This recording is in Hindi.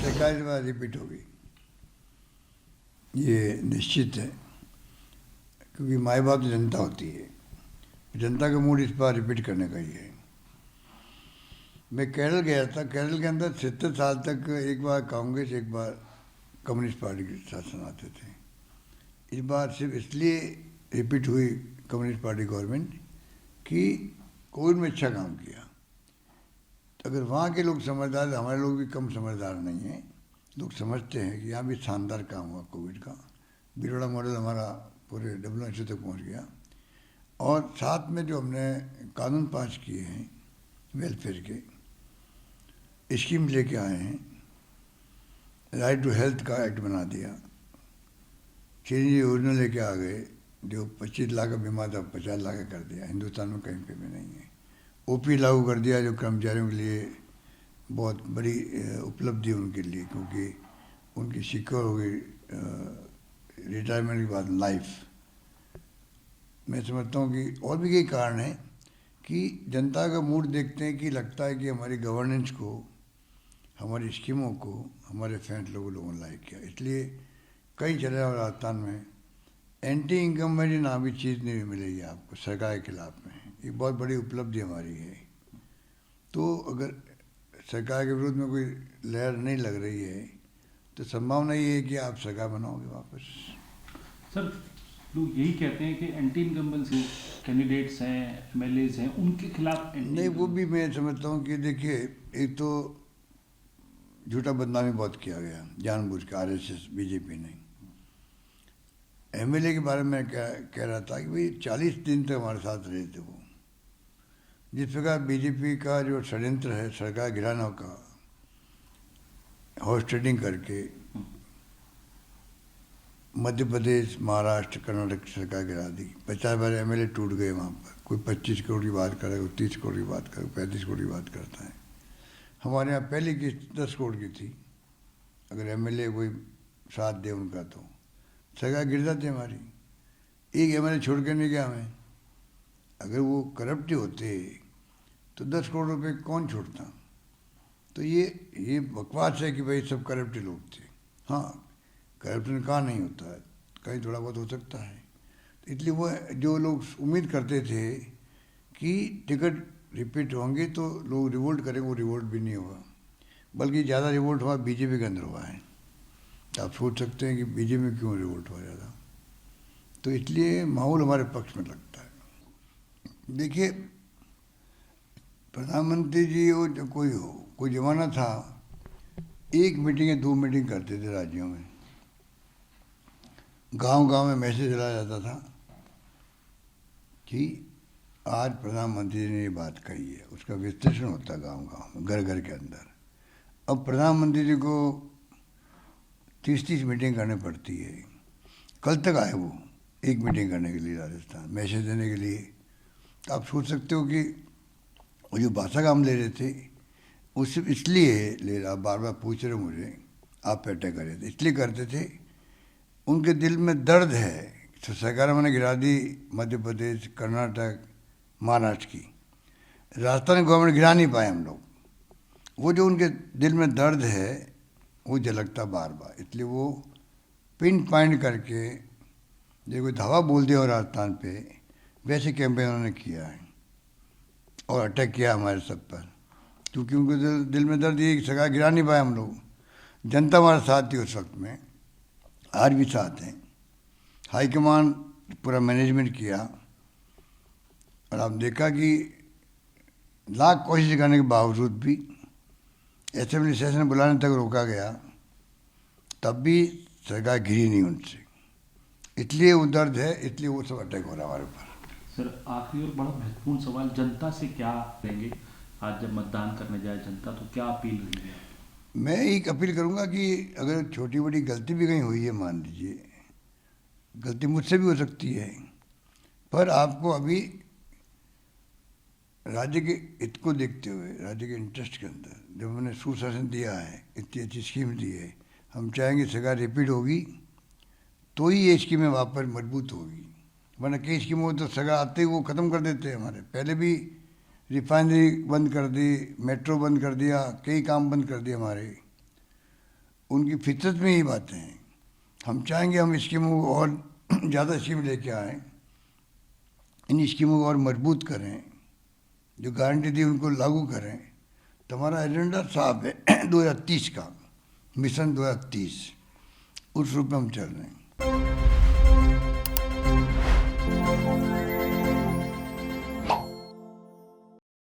सरकार इस बार रिपीट होगी, ये निश्चित है, क्योंकि माई बाप तो जनता होती है। जनता का मूड इस बार रिपीट करने का ही है। मैं केरल गया था, केरल के अंदर 70 साल तक एक बार कांग्रेस एक बार कम्युनिस्ट पार्टी के शासन आते थे। इस बार सिर्फ इसलिए रिपीट हुई कम्युनिस्ट पार्टी गवर्नमेंट कि कोविड में अच्छा काम किया। तो अगर वहाँ के लोग समझदार, हमारे लोग भी कम समझदार नहीं हैं, लोग समझते हैं कि यहाँ भी शानदार काम हुआ कोविड का। बिरोड़ा मॉडल हमारा पूरे WHO तक पहुँच गया। और साथ में जो हमने कानून पास किए हैं वेलफेयर के, स्कीम लेके आए हैं, राइट टू हेल्थ का एक्ट बना दिया, चीनी योजना लेके आ गए, जो 25 लाख का बीमा था 50 लाख का कर दिया। हिंदुस्तान में कहीं पे भी नहीं है। OP लागू कर दिया, जो कर्मचारियों के लिए बहुत बड़ी उपलब्धि उनके लिए, क्योंकि उनकी सिक्योर हो गई रिटायरमेंट के बाद लाइफ। मैं समझता हूँ कि और भी कई कारण हैं कि जनता का मूड देखते हैं कि लगता है कि हमारी गवर्नेंस को, हमारी स्कीमों को हमारे फैंस लोगों ने लाइक किया। इसलिए कई चले और राजस्थान में एंटी इनकम्बेंसी नाम की चीज़ नहीं मिलेगी आपको सरकार के खिलाफ में। ये बहुत बड़ी उपलब्धि हमारी है। तो अगर सरकार के विरुद्ध में कोई लहर नहीं लग रही है तो संभावना ये है कि आप सरकार बनाओगे वापस। सर, लोग यही कहते हैं कि एंटी इनकम्बेंसी कैंडिडेट्स हैं, MLAs हैं, उनके खिलाफ नहीं, वो भी मैं समझता हूँ कि देखिए, एक तो झूठा बदनामी बहुत किया गया जानबूझ के RSS BJP ने। MLA के बारे में कह रहा था कि भाई 40 दिन तक हमारे साथ रहे थे वो। जिस प्रकार BJP का जो षड्यंत्र है सरकार गिराने का, हॉर्स ट्रेडिंग करके मध्य प्रदेश, महाराष्ट्र, कर्नाटक सरकार गिरा दी। 50 बार MLA टूट गए वहाँ पर। कोई 25 करोड़ की बात कर रहा है, कोई 30 करोड़ की बात कर रहा है, 35 करोड़ की बात करता है। हमारे यहाँ पहली किस्त 10 करोड़ की थी। अगर MLA कोई साथ दे उनका तो सरकार गिर जाती हमारी। एक MLA छोड़ के नहीं गया हमें। अगर वो करप्ट होते तो 10 करोड़ रुपए कौन छोड़ता। तो ये बकवास है कि भाई सब करप्ट लोग थे। हाँ, करप्शन कहाँ नहीं होता है, कहीं थोड़ा बहुत हो सकता है। तो इसलिए वो जो लोग उम्मीद करते थे कि टिकट रिपीट होंगे तो लोग रिवोल्ट करेंगे, वो रिवोल्ट भी नहीं हुआ, बल्कि ज़्यादा रिवोल्ट हुआ BJP के अंदर हुआ है। आप सोच सकते हैं कि BJP में क्यों रिवोल्ट हुआ ज़्यादा। तो इसलिए माहौल हमारे पक्ष में लगता है। देखिए, प्रधानमंत्री जी हो जो कोई हो, कोई ज़माना था 1 मीटिंग या 2 मीटिंग करते थे राज्यों में। गांव-गांव में मैसेज चला जाता था कि आज प्रधानमंत्री जी ने ये बात कही है। उसका विश्लेषण होता गांव-गांव में, घर-घर के अंदर। अब प्रधानमंत्री जी को 30-30 मीटिंग करनी पड़ती है। कल तक आए वो 1 मीटिंग करने के लिए राजस्थान, मैसेज देने के लिए। तो आप सोच सकते हो कि वो जो भाषा का हम ले रहे थे वो सिर्फ इसलिए ले रहा, बार बार पूछ रहे मुझे आप पे अटैक करे थे, इसलिए करते थे उनके दिल में दर्द है। तो सरकार मैंने गिरा दी मध्य प्रदेश, कर्नाटक, महाराष्ट्र की। राजस्थान गवर्नमेंट गिरा नहीं पाए हम लोग। वो जो उनके दिल में दर्द है वो झलकता बार बार। इसलिए वो पिन पॉइंट करके जो कोई धावा बोल दिया हो राजस्थान पे, वैसे कैंपेन उन्होंने किया है और अटैक किया हमारे सब पर। क्योंकि उनके दिल में दर्द ये सरकार गिरा नहीं पाए हम लोग। जनता हमारे साथ थी उस वक्त में, आज भी साथ हैं। हाईकमान पूरा मैनेजमेंट किया और आप देखा कि लाख कोशिश करने के बावजूद भी असेंबली सेशन बुलाने तक रोका गया, तब भी सरकार गिरी नहीं उनसे। इसलिए वो दर्द है, इसलिए वो सब अटैक हो रहा है हमारे ऊपर। सर, आखिरी और बड़ा महत्वपूर्ण सवाल, जनता से क्या करेंगे आज जब मतदान करने जाए जनता, तो क्या अपील रहेगी? मैं एक अपील करूंगा कि अगर छोटी बड़ी गलती भी कहीं हुई है, मान लीजिए गलती मुझसे भी हो सकती है, पर आपको अभी राज्य के हित को देखते हुए, राज्य के इंटरेस्ट के अंदर जब हमने सुशासन दिया है, इतनी अच्छी स्कीम दी है, हम चाहेंगे सरकार रिपीट होगी तो ही ये स्कीमें वापस मजबूत होगी। वरना कई स्कीमों तो सरकार आते ही वो ख़त्म कर देते हैं। हमारे पहले भी रिफाइनरी बंद कर दी, मेट्रो बंद कर दिया, कई काम बंद कर दिए हमारे। उनकी फितरत में ही बातें हैं। हम चाहेंगे हम स्कीमों को और ज़्यादा स्कीम लेके आएँ, इन स्कीमों को और मजबूत करें, जो गारंटी दी उनको लागू करें। तो हमारा एजेंडा साफ है 2030 का, मिशन 2030, उस रूप में हम चल रहे हैं।